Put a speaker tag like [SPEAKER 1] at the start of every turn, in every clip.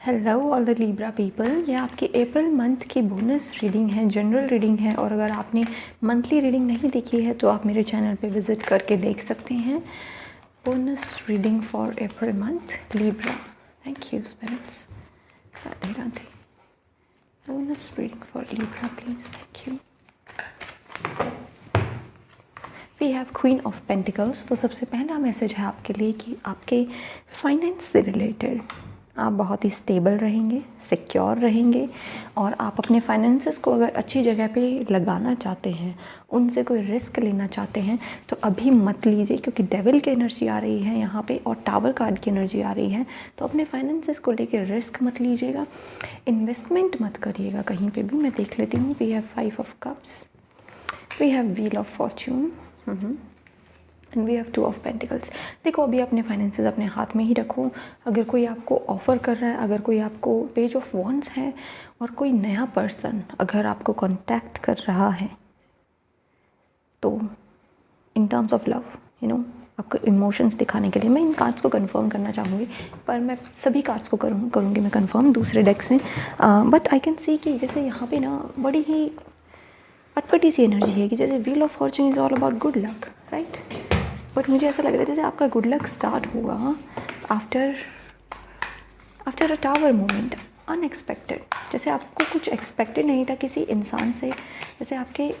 [SPEAKER 1] Hello all the Libra people, ये आपकी April month की बोनस रीडिंग है, जनरल रीडिंग है। और अगर आपने मंथली रीडिंग नहीं देखी है तो आप मेरे चैनल पे विज़िट करके देख सकते हैं। Bonus reading for April month Libra. Thank you spirits. Radhe Radhe. Bonus reading for Libra please. Thank you. We have queen of pentacles. तो सबसे पहला मैसेज है आपके लिए कि आपके फाइनेंस से रिलेटेड आप बहुत ही स्टेबल रहेंगे, सिक्योर रहेंगे। और आप अपने फाइनेंसेस को अगर अच्छी जगह पे लगाना चाहते हैं, उनसे कोई रिस्क लेना चाहते हैं तो अभी मत लीजिए, क्योंकि डेविल की एनर्जी आ रही है यहाँ पे और टावर कार्ड की एनर्जी आ रही है। तो अपने फाइनेंसेस को लेकर रिस्क मत लीजिएगा, इन्वेस्टमेंट मत करिएगा कहीं पे भी। मैं देख लेती हूँ। We have 5 of cups, we have wheel of fortune and we have 2 of pentacles. देखो, अभी अपने फाइनेंसेस अपने हाथ में ही रखो। अगर कोई आपको ऑफ़र कर रहा है, अगर कोई आपको पेज ऑफ वॉन्ड्स है और कोई नया पर्सन अगर आपको कांटेक्ट कर रहा है तो इन टर्म्स ऑफ लव, आपको इमोशंस दिखाने के लिए मैं इन कार्ड्स को कंफर्म करना चाहूँगी, पर मैं सभी कार्ड्स को करूँगी मैं कंफर्म दूसरे डेक से। बट आई कैन सी कि जैसे यहाँ पे ना बड़ी ही अटपटी सी एनर्जी है कि जैसे wheel of Fortune is all about good luck, right. But मुझे ऐसा लग रहा है जैसे आपका गुड लक स्टार्ट होगा after a tower moment, unexpected. जैसे आपको कुछ एक्सपेक्टेड नहीं था किसी इंसान से, जैसे आपके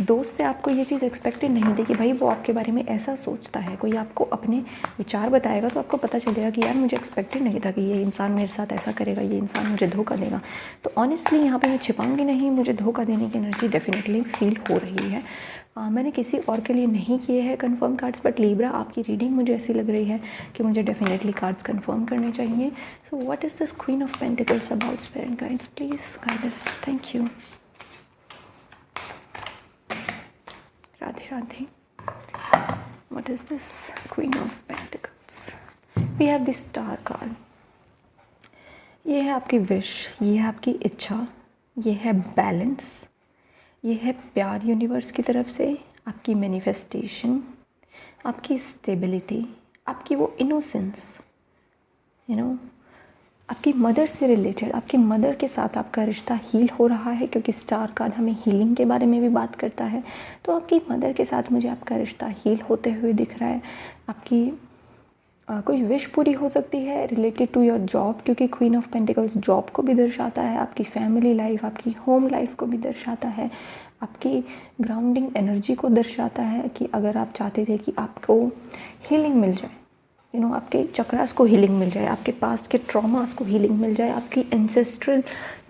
[SPEAKER 1] दोस्त से आपको ये चीज़ एक्सपेक्टेड नहीं थी कि भाई वो आपके बारे में ऐसा सोचता है। कोई आपको अपने विचार बताएगा तो आपको पता चलेगा कि यार मुझे एक्सपेक्टेड नहीं था कि ये इंसान मेरे साथ ऐसा करेगा, ये इंसान मुझे धोखा देगा। तो ऑनेस्टली यहाँ पे मैं छिपाऊंगी नहीं, मुझे धोखा देने की एनर्जी डेफिनेटली फील हो रही है। मैंने किसी और के लिए नहीं किए हैं कंफर्म कार्ड्स, बट लिब्रा आपकी रीडिंग मुझे ऐसी लग रही है कि मुझे डेफिनेटली कार्ड्स कंफर्म करने चाहिए। So what is this queen of pentacles about? Spirit guides please guide us. Thank you. Radhe Radhe. What is this Queen of Pentacles? We have the Star card. ये है आपकी विश, ये है आपकी इच्छा, ये है बैलेंस, ये है प्यार यूनिवर्स की तरफ से, आपकी मैनिफेस्टेशन, आपकी स्टेबिलिटी, आपकी वो इनोसेंस, आपकी मदर से रिलेटेड, आपकी मदर के साथ आपका रिश्ता हील हो रहा है, क्योंकि स्टार कार्ड हमें हीलिंग के बारे में भी बात करता है। तो आपकी मदर के साथ मुझे आपका रिश्ता हील होते हुए दिख रहा है। आपकी कोई विश पूरी हो सकती है रिलेटेड टू योर जॉब, क्योंकि क्वीन ऑफ पेंटिकल्स जॉब को भी दर्शाता है, आपकी फैमिली लाइफ, आपकी होम लाइफ को भी दर्शाता है, आपकी ग्राउंडिंग एनर्जी को दर्शाता है कि अगर आप चाहते थे कि आपको हीलिंग मिल जाए, आपके चक्रास को हीलिंग मिल जाए, आपके पास्ट के ट्रॉमास को हीलिंग मिल जाए, आपकी एंसेस्ट्रल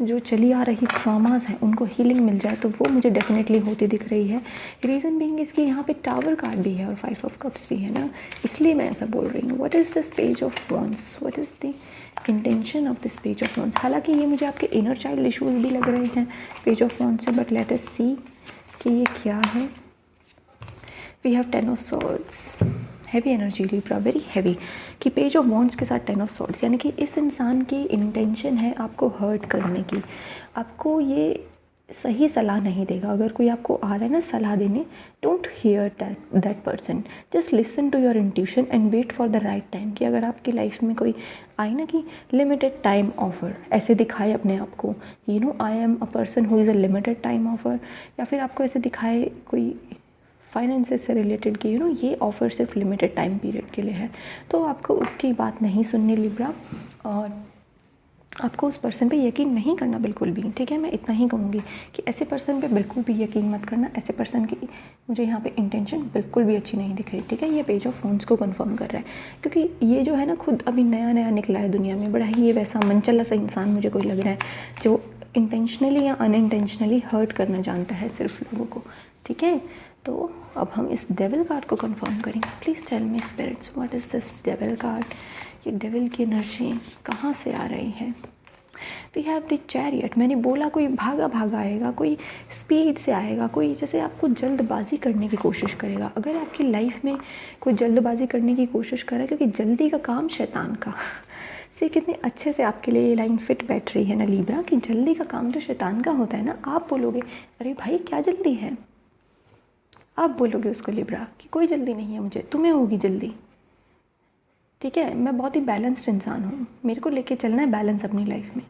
[SPEAKER 1] जो चली आ रही ट्रॉमास हैं उनको हीलिंग मिल जाए, तो वो मुझे डेफिनेटली होती दिख रही है। रीज़न बीइंग इसकी यहाँ पे टावर कार्ड भी है और 5 ऑफ कप्स भी है ना, इसलिए मैं ऐसा बोल रही हूँ। What is this page of wands? What is the intention of this page of wands? हालांकि ये मुझे आपके इनर चाइल्ड इशूज़ भी लग रहे हैं पेज ऑफ वॉन्ड्स से, बट लेट अस सी कि ये क्या है। We have 10 of swords, heavy energy Libra, very heavy. कि पेज ऑफ वॉन्ड्स के साथ 10 ऑफ सॉर्ड्स, यानी कि इस इंसान की इंटेंशन है आपको हर्ट करने की, आपको ये सही सलाह नहीं देगा। अगर कोई आपको आ रहा है ना सलाह देने, don't hear that person, just listen to your intuition and wait for the right time. कि अगर आपकी लाइफ में कोई आए ना कि लिमिटेड टाइम ऑफर ऐसे दिखाए अपने आप को, I am a person who is a limited time offer, या फिर आपको ऐसे दिखाए कोई फाइनेंसेस से रिलेटेड कि ये ऑफ़र सिर्फ लिमिटेड टाइम पीरियड के लिए है, तो आपको उसकी बात नहीं सुननी लिब्रा, और आपको उस पर्सन पे यकीन नहीं करना बिल्कुल भी। ठीक है, मैं इतना ही कहूँगी कि ऐसे पर्सन पे बिल्कुल भी यकीन मत करना। ऐसे पर्सन की मुझे यहाँ पे इंटेंशन बिल्कुल भी अच्छी नहीं दिख रही। ठीक है, ये पेज ऑफ वॉन्ड्स को कंफर्म कर रहा है, क्योंकि ये जो है ना खुद अभी नया नया निकला है दुनिया में, बड़ा ही ये वैसा मनचला सा इंसान मुझे कोई लग रहा है जो इंटेंशनली या अनइंटेंशनली हर्ट करना जानता है सिर्फ लोगों को। ठीक है, तो अब हम इस डेविल कार्ड को कंफर्म करेंगे। Please tell me spirits, what is this devil card? ये डेविल की एनर्जी कहाँ से आ रही है? We have the chariot. मैंने बोला कोई भागा भागा आएगा, कोई स्पीड से आएगा, कोई जैसे आपको जल्दबाजी करने की कोशिश करेगा। अगर आपकी लाइफ में कोई जल्दबाजी करने की कोशिश कर रहा है, क्योंकि जल्दी का काम शैतान का से कितने अच्छे से आपके लिए ये लाइन फिट बैठ रही है ना लिब्रा, कि जल्दी का काम तो शैतान का होता है ना। आप बोलोगे अरे भाई क्या जल्दी है, आप बोलोगे उसको लिब्रा कि कोई जल्दी नहीं है मुझे, तुम्हें होगी जल्दी। ठीक है, मैं बहुत ही बैलेंस्ड इंसान हूँ, मेरे को लेके चलना है बैलेंस अपनी लाइफ में।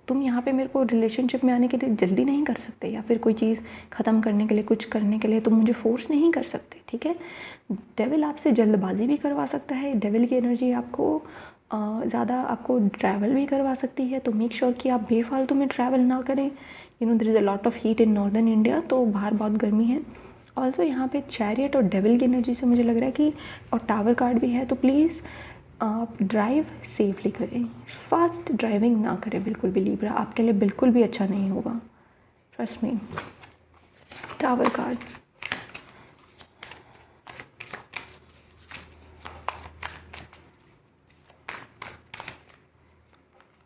[SPEAKER 1] तुम यहाँ पे मेरे को रिलेशनशिप में आने के लिए जल्दी नहीं कर सकते, या फिर कोई चीज़ ख़त्म करने के लिए, कुछ करने के लिए तुम मुझे फोर्स नहीं कर सकते। ठीक है, डेविल आपसे जल्दबाजी भी करवा सकता है, डेविल की एनर्जी आपको ज़्यादा आपको ट्रैवल भी करवा सकती है। तो मेक श्योर कि आप बेफालतू में ट्रैवल ना करें। There is a lot of heat in northern India, तो बाहर बहुत गर्मी है। ऑल्सो यहाँ पे चैरियट और डेविल की एनर्जी से मुझे लग रहा है कि, और टावर कार्ड भी है, तो प्लीज़ आप ड्राइव सेफली करें, फास्ट ड्राइविंग ना करें बिल्कुल भी। लिब्रा आपके लिए बिल्कुल भी अच्छा नहीं होगा, trust me. Tower card,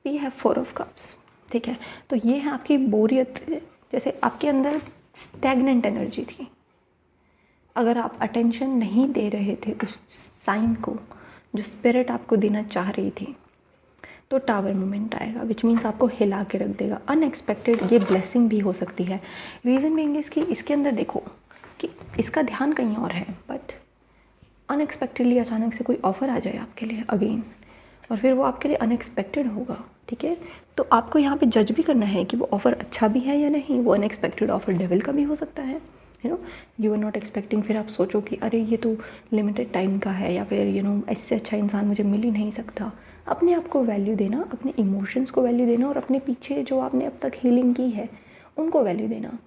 [SPEAKER 1] we have 4 of cups. ठीक है, तो ये है आपकी बोरियत, जैसे आपके अंदर स्टैग्नेंट एनर्जी थी। अगर आप अटेंशन नहीं दे रहे थे उस साइन को जो स्पिरिट आपको देना चाह रही थी, तो टावर मोमेंट आएगा, विच मीन्स आपको हिला के रख देगा। अनएक्सपेक्टेड ये ब्लेसिंग भी हो सकती है। रीज़न बीइंग इसकी, इसके अंदर देखो कि इसका ध्यान कहीं और है, बट अनएक्सपेक्टेडली अचानक से कोई ऑफ़र आ जाए आपके लिए अगेन, और फिर वो आपके लिए अनएक्सपेक्टेड होगा। ठीक है, तो आपको यहाँ पे जज भी करना है कि वो ऑफ़र अच्छा भी है या नहीं। वो अनएक्सपेक्टेड ऑफ़र डेविल का भी हो सकता है, यू आर नॉट एक्सपेक्टिंग। फिर आप सोचो कि अरे ये तो लिमिटेड टाइम का है, या फिर इससे अच्छा इंसान मुझे मिल ही नहीं सकता। अपने आप को वैल्यू देना, अपने इमोशंस को वैल्यू देना, और अपने पीछे जो आपने अब तक हीलिंग की है उनको वैल्यू देना,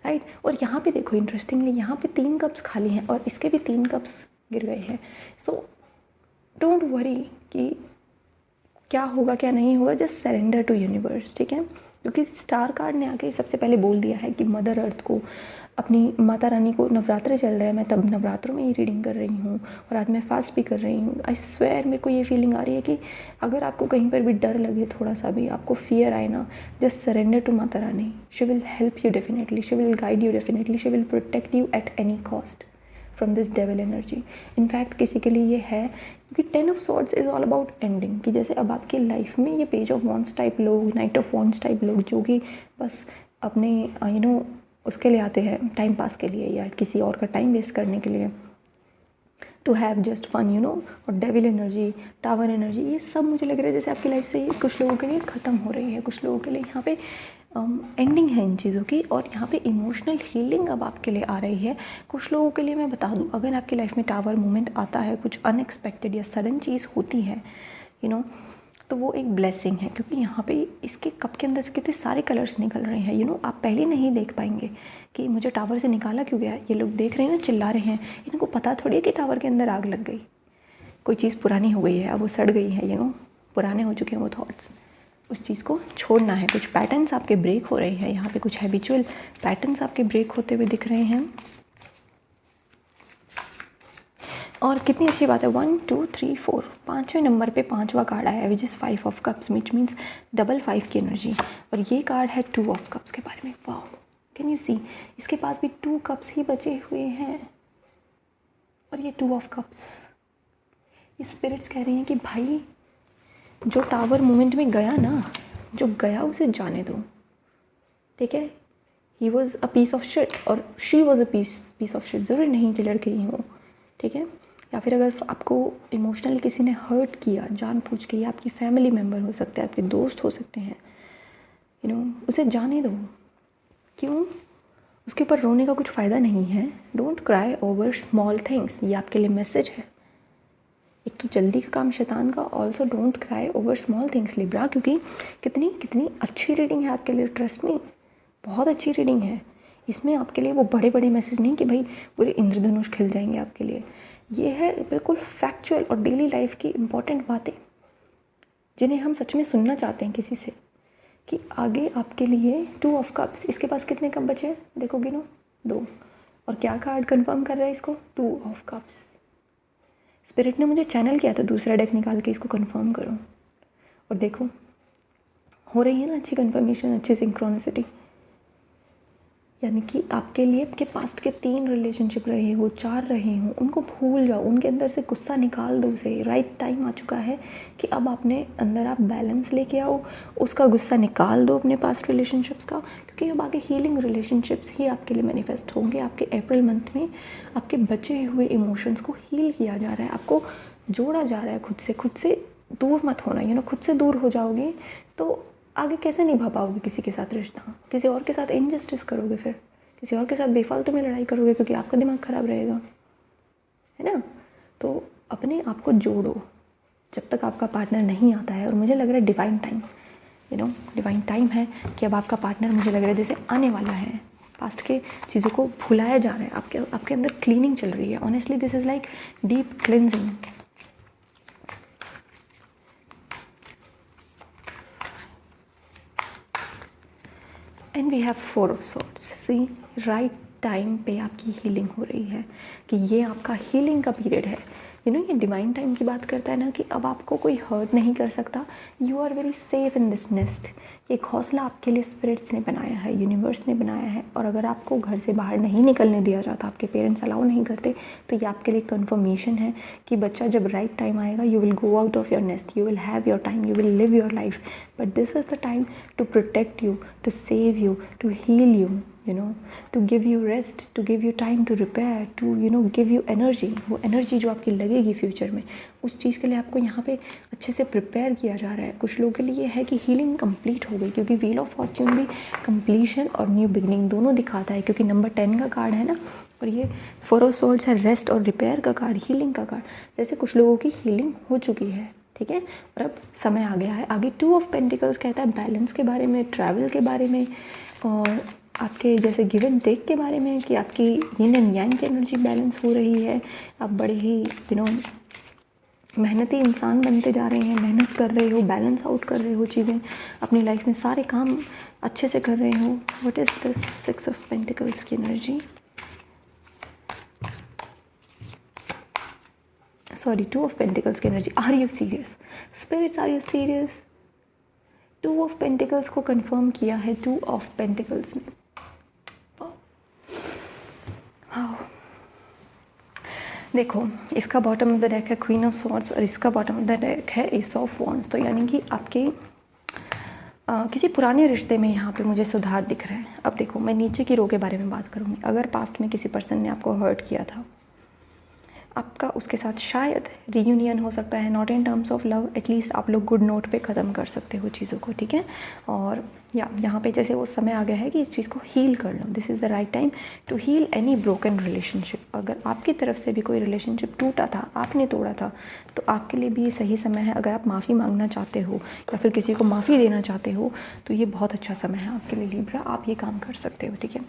[SPEAKER 1] राइट। और यहाँ पे देखो इंटरेस्टिंगली, यहाँ पे 3 कप्स खाली हैं और इसके भी 3 कप्स गिर गए हैं। सो डोंट वरी कि क्या होगा क्या नहीं होगा, जस्ट सरेंडर टू यूनिवर्स। ठीक है, क्योंकि स्टार कार्ड ने आके सबसे पहले बोल दिया है कि मदर अर्थ को, अपनी माता रानी को, नवरात्र चल रहे हैं, मैं तब नवरात्रों में ही रीडिंग कर रही हूँ और आज मैं फास्ट भी कर रही हूँ। आई स्वेयर मेरे को ये फीलिंग आ रही है कि अगर आपको कहीं पर भी डर लगे, थोड़ा सा भी आपको फियर आए ना, just surrender to Mata Rani. She will help you definitely, she will guide you definitely, she will protect you at any cost from this devil energy. In fact किसी के लिए ये है, क्योंकि 10 of swords is all about ending, कि जैसे अब आपकी लाइफ में ये पेज ऑफ वॉन्ड्स टाइप लोग, नाइट ऑफ वॉन्ड्स टाइप लोग, जो कि बस अपने उसके लिए आते हैं टाइम पास के लिए, या किसी और का टाइम वेस्ट करने के लिए, टू हैव जस्ट फन और डेविल एनर्जी, टावर एनर्जी, ये सब मुझे लग रहा है जैसे आपकी लाइफ से ये कुछ लोगों के लिए ख़त्म हो रही है, कुछ लोगों के लिए यहाँ पे एंडिंग है इन चीज़ों की, और यहाँ पे इमोशनल हीलिंग अब आपके लिए आ रही है। कुछ लोगों के लिए मैं बता दूँ, अगर आपकी लाइफ में टावर मोमेंट आता है, कुछ अनएक्सपेक्टेड या सडन चीज़ होती है तो वो एक ब्लेसिंग है, क्योंकि यहाँ पे इसके कप के अंदर से कितने सारे कलर्स निकल रहे हैं। आप पहले नहीं देख पाएंगे कि मुझे टावर से निकाला क्यों गया। ये लोग देख रहे हैं ना, चिल्ला रहे हैं, इनको पता थोड़ी है कि टावर के अंदर आग लग गई, कोई चीज़ पुरानी हो गई है, अब वो सड़ गई है, पुराने हो चुके हैं वो थॉट्स, उस चीज़ को छोड़ना है। कुछ पैटर्न्स आपके ब्रेक हो रहे हैं, यहाँ पे कुछ हैबिचुअल पैटर्न्स आपके ब्रेक होते हुए दिख रहे हैं। और कितनी अच्छी बात है, 1 2 3 4, 5वें नंबर पे 5वां कार्ड आया है, which is 5 of cups, which means double 5 की एनर्जी। और ये कार्ड है 2 ऑफ कप्स के बारे में। वाह, कैन यू सी, इसके पास भी 2 कप्स ही बचे हुए हैं, और ये 2 ऑफ कप्स, ये स्पिरिट्स कह रही हैं कि भाई जो टावर मोमेंट में गया ना, जो गया उसे जाने दो। ठीक है, he was a piece of shit और she was a piece of shit, ज़रूरी नहीं कि लड़के ही हो। ठीक है, या फिर अगर आपको इमोशनली किसी ने हर्ट किया जानबूझ के, या आपकी फैमिली मेम्बर हो सकते हैं, आपके दोस्त हो सकते हैं, उसे जाने दो। क्यों? उसके ऊपर रोने का कुछ फ़ायदा नहीं है। Don't cry over small things, ये आपके लिए मैसेज है। एक तो जल्दी का काम शैतान का, also don't cry over small things Libra, क्योंकि कितनी अच्छी रीडिंग है आपके लिए, ट्रस्ट मी, बहुत अच्छी रीडिंग है। इसमें आपके लिए वो बड़े बड़े मैसेज नहीं कि भाई पूरे इंद्रधनुष खिल जाएंगे आपके लिए। ये है बिल्कुल फैक्चुअल और डेली लाइफ की इम्पॉर्टेंट बातें, जिन्हें हम सच में सुनना चाहते हैं किसी से, कि आगे आपके लिए 2 ऑफ कप्स। इसके पास कितने कप बचे हैं देखो, गिनो, 2। और क्या कार्ड कंफर्म कर रहा है इसको, 2 ऑफ कप्स। स्पिरिट ने मुझे चैनल किया था दूसरा डेक निकाल के इसको कंफर्म करो, और देखो हो रही है ना अच्छी कंफर्मेशन, अच्छी सिंक्रोनिसिटी। यानी कि आपके लिए आपके पास्ट के 3 रिलेशनशिप रहे हो, 4 रहे हो, उनको भूल जाओ, उनके अंदर से गुस्सा निकाल दो उसे। राइट टाइम आ चुका है कि अब आपने अंदर आप बैलेंस लेके आओ, उसका गुस्सा निकाल दो अपने पास्ट रिलेशनशिप्स का, क्योंकि अब आगे हीलिंग रिलेशनशिप्स ही आपके लिए मैनिफेस्ट होंगे। आपके अप्रैल मंथ में आपके बचे हुए इमोशंस को हील किया जा रहा है, आपको जोड़ा जा रहा है खुद से दूर मत होना, खुद से दूर हो जाओगे तो आगे कैसे निभा पाओगे किसी के साथ रिश्ता, किसी और के साथ इनजस्टिस करोगे, फिर किसी और के साथ बेफालतू में लड़ाई करोगे क्योंकि आपका दिमाग ख़राब रहेगा, है ना। तो अपने आप को जोड़ो जब तक आपका पार्टनर नहीं आता है। और मुझे लग रहा है डिवाइन टाइम है कि अब आपका पार्टनर, मुझे लग रहा है जैसे आने वाला है। पास्ट के चीज़ों को भुलाया जा रहा है, आपके अंदर क्लीनिंग चल रही है। Honestly this is like deep cleansing. And we have 4 of swords. See, right time पे आपकी हीलिंग हो रही है, कि ये आपका हीलिंग का पीरियड है। ये डिवाइन टाइम की बात करता है ना, कि अब आपको कोई हर्ट नहीं कर सकता। You are very safe in this nest. ये घोंसला आपके लिए स्पिरिट्स ने बनाया है, यूनिवर्स ने बनाया है। और अगर आपको घर से बाहर नहीं निकलने दिया जाता, आपके पेरेंट्स अलाउ नहीं करते, तो ये आपके लिए कन्फर्मेशन है कि बच्चा जब राइट टाइम आएगा, you will go out of your nest, you will have your time, you will live your life. But this is the time to protect you, to save you, to heal you, to give you rest, to give you time to repair, to give you energy। वो energy जो आपकी लगेगी future में, उस चीज़ के लिए आपको यहाँ पे अच्छे से प्रिपेयर किया जा रहा है। कुछ लोगों के लिए है कि हीलिंग कंप्लीट हो गई, क्योंकि व्हील ऑफ फॉर्च्यून भी कंप्लीशन और न्यू बिगनिंग दोनों दिखाता है, क्योंकि नंबर 10 का कार्ड है ना, और ये 4 ऑफ सोर्ड्स है, रेस्ट और रिपेयर का कार्ड, हीलिंग का कार्ड। जैसे कुछ लोगों की हीलिंग हो चुकी है, ठीक है, और अब समय आ गया है आगे। 2 ऑफ पेंटिकल्स कहता है बैलेंस के बारे में, ट्रैवल के बारे में, और आपके जैसे गिव एंड टेक के बारे में, कि आपकी यिन एंड यांग की एनर्जी बैलेंस हो रही है। आप बड़े ही मेहनती इंसान बनते जा रहे हैं, मेहनत कर रहे हो, बैलेंस आउट कर रहे हो चीज़ें अपनी लाइफ में, सारे काम अच्छे से कर रहे हो। What is this 6 of pentacles की एनर्जी? सॉरी, 2 ऑफ पेंटिकल्स की energy. Are you serious spirits, are you serious? 2 of pentacles को कंफर्म किया है 2 ऑफ पेंटिकल्स ने। देखो, इसका बॉटम ऑफ द डेक है क्वीन ऑफ सॉर्ड्स, और इसका बॉटम ऑफ द डेक है एस ऑफ वॉन्ड्स। तो यानी कि आपके किसी पुराने रिश्ते में यहाँ पे मुझे सुधार दिख रहा है। अब देखो, मैं नीचे की रो के बारे में बात करूँगी। अगर पास्ट में किसी पर्सन ने आपको हर्ट किया था, आपका उसके साथ शायद रीयूनियन हो सकता है, not in terms of love, at least आप लोग गुड नोट पे ख़त्म कर सकते हो चीज़ों को, ठीक है। और यहाँ पे जैसे वो समय आ गया है कि इस चीज़ को हील कर लो। This is the right time to heal any broken relationship. अगर आपकी तरफ से भी कोई रिलेशनशिप टूटा था, आपने तोड़ा था, तो आपके लिए भी ये सही समय है। अगर आप माफ़ी मांगना चाहते हो या फिर किसी को माफ़ी देना चाहते हो, तो ये बहुत अच्छा समय है आपके लिए लिब्रा, आप ये काम कर सकते हो, ठीक है।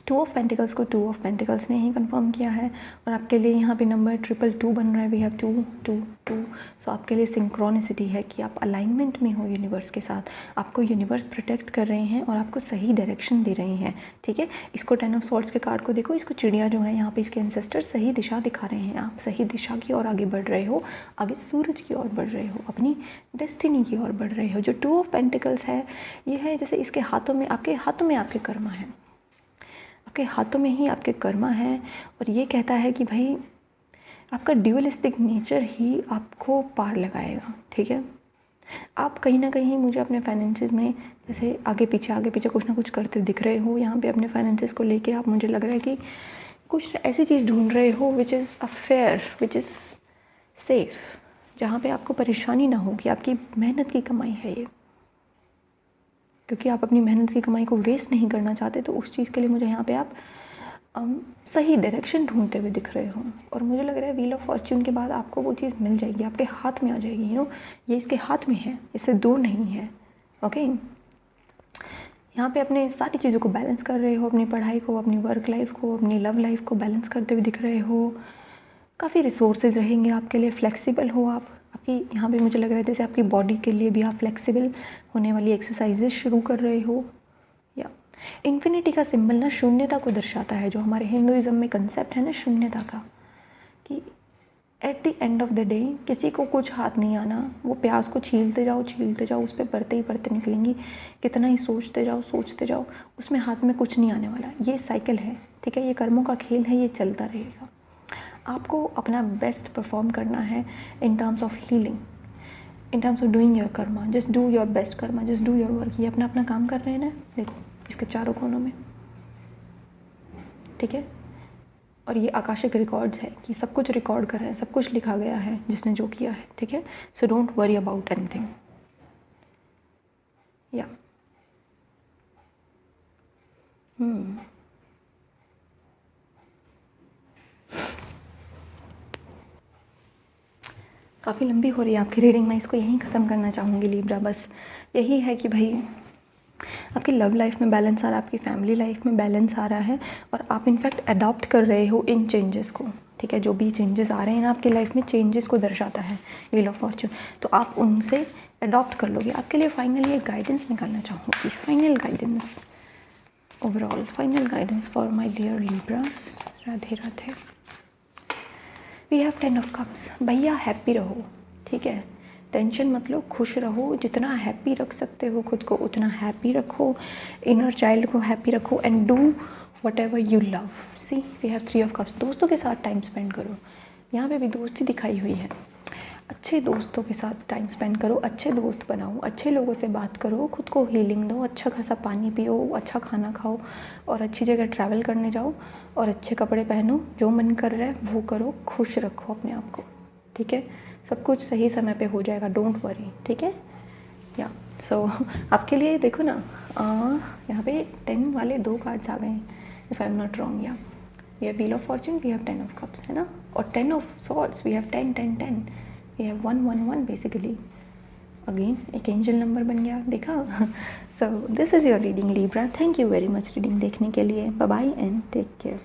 [SPEAKER 1] 2 ऑफ पेंटिकल्स को 2 ऑफ पेंटिकल्स ने ही कंफर्म किया है, और आपके लिए यहाँ पे नंबर 222 बन रहा है। We have 2 2 2। सो आपके लिए सिंक्रोनिसिटी है कि आप अलाइनमेंट में हो यूनिवर्स के साथ, आपको यूनिवर्स प्रोटेक्ट कर रहे हैं और आपको सही डायरेक्शन दे रहे हैं, ठीक है। इसको 10 ऑफ सॉर्ड्स के कार्ड को देखो, इसको चिड़िया जो है यहाँ पे, इसके एंसेस्टर सही दिशा दिखा रहे हैं। आप सही दिशा की ओर आगे बढ़ रहे हो, आगे सूरज की ओर बढ़ रहे हो, अपनी डेस्टिनी की ओर बढ़ रहे हो। जो 2 ऑफ पेंटिकल्स है, ये है जैसे इसके हाथों में आपके कर्मा है, आपके हाथों में ही आपके कर्मा है। और ये कहता है कि भाई आपका ड्यूअलिस्टिक नेचर ही आपको पार लगाएगा, ठीक है। आप कहीं ना कहीं मुझे अपने फाइनेंसेस में जैसे आगे पीछे कुछ ना कुछ करते दिख रहे हो। यहाँ पे अपने फाइनेंसेस को लेके आप, मुझे लग रहा है कि कुछ ऐसी चीज़ ढूंढ रहे हो which is a fair, which is safe, जहाँ पे आपको परेशानी ना हो कि आपकी मेहनत की कमाई है ये, क्योंकि आप अपनी मेहनत की कमाई को वेस्ट नहीं करना चाहते। तो उस चीज़ के लिए मुझे यहाँ पे आप सही डायरेक्शन ढूंढते हुए दिख रहे हो। और मुझे लग रहा है व्हील ऑफ फॉर्च्यून के बाद आपको वो चीज़ मिल जाएगी, आपके हाथ में आ जाएगी। ये इसके हाथ में है, इससे दूर नहीं है, ओके। यहाँ पे अपने सारी चीज़ों को बैलेंस कर रहे हो, अपनी पढ़ाई को, अपनी वर्क लाइफ को, अपनी लव लाइफ को बैलेंस करते हुए दिख रहे हो। काफ़ी रिसोर्सेज रहेंगे आपके लिए, फ्लेक्सिबल हो आप। आपकी यहाँ पे मुझे लग रहा है जैसे आपकी बॉडी के लिए भी आप फ्लेक्सिबल होने वाली एक्सरसाइजेज शुरू कर रहे हो। या इन्फिनिटी का सिंबल ना शून्यता को दर्शाता है, जो हमारे हिंदुइज़्म में कंसेप्ट है ना शून्यता का, कि at the end of the day किसी को कुछ हाथ नहीं आना। वो प्याज को छीलते जाओ, उस पर बढ़ते ही बढ़ते निकलेंगी। कितना ही सोचते जाओ, उसमें हाथ में कुछ नहीं आने वाला। ये साइकिल है, ठीक है, ये कर्मों का खेल है, ये चलता रहेगा। आपको अपना बेस्ट परफॉर्म करना है in terms of healing, in terms of doing your Karma. Just do your best Karma, just do your work. ये अपना काम कर रहे हैं ना, देखो इसके चारों कोनों में, ठीक है। और ये आकाशिक रिकॉर्ड्स है कि सब कुछ रिकॉर्ड कर रहे हैं, सब कुछ लिखा गया है जिसने जो किया है, ठीक है। So don't worry about anything. या काफ़ी लंबी हो रही है आपकी रीडिंग, मैं इसको यहीं ख़त्म करना चाहूँगी लिब्रा। बस यही है कि भाई आपकी लव लाइफ में बैलेंस आ रहा है, आपकी फैमिली लाइफ में बैलेंस आ रहा है, और आप इनफैक्ट अडॉप्ट कर रहे हो इन चेंजेस को, ठीक है। जो भी चेंजेस आ रहे हैं ना आपकी लाइफ में, चेंजेस को दर्शाता है व्हील ऑफ फॉर्चून, तो आप उनसे अडॉप्ट कर लोगे। आपके लिए फाइनली एक गाइडेंस निकालना चाहूँगी, final guidance, overall final guidance for my dear Libras. Radhe Radhe. We have 10 of cups. भैया हैप्पी रहो, ठीक है, टेंशन मत लो, खुश रहो, जितना हैप्पी रख सकते हो खुद को उतना हैप्पी रखो, इनर चाइल्ड को हैप्पी रखो, and do whatever you love. See we have 3 of cups. दोस्तों के साथ टाइम स्पेंड करो, यहाँ पे भी दोस्ती दिखाई हुई है। अच्छे दोस्तों के साथ टाइम स्पेंड करो, अच्छे दोस्त बनाओ, अच्छे लोगों से बात करो, खुद को हीलिंग दो, अच्छा खासा पानी पियो, अच्छा खाना खाओ, और अच्छी जगह ट्रैवल करने जाओ, और अच्छे कपड़े पहनो, जो मन कर रहा है वो करो, खुश रखो अपने आप को, ठीक है। सब कुछ सही समय पे हो जाएगा, डोंट वरी, ठीक है। या सो आपके लिए देखो ना, यहाँ पे 10 वाले 2 कार्ड्स आ गए हैं, if I am not wrong. या we have wheel of fortune, we have 10 of cups, है ना, और 10 of swords, we have 10 10 10, we have 1 1 1 basically. Again एक एंजल नंबर बन गया, देखा। So this is your reading Libra. Thank you very much reading देखने के लिए। Bye bye and take care.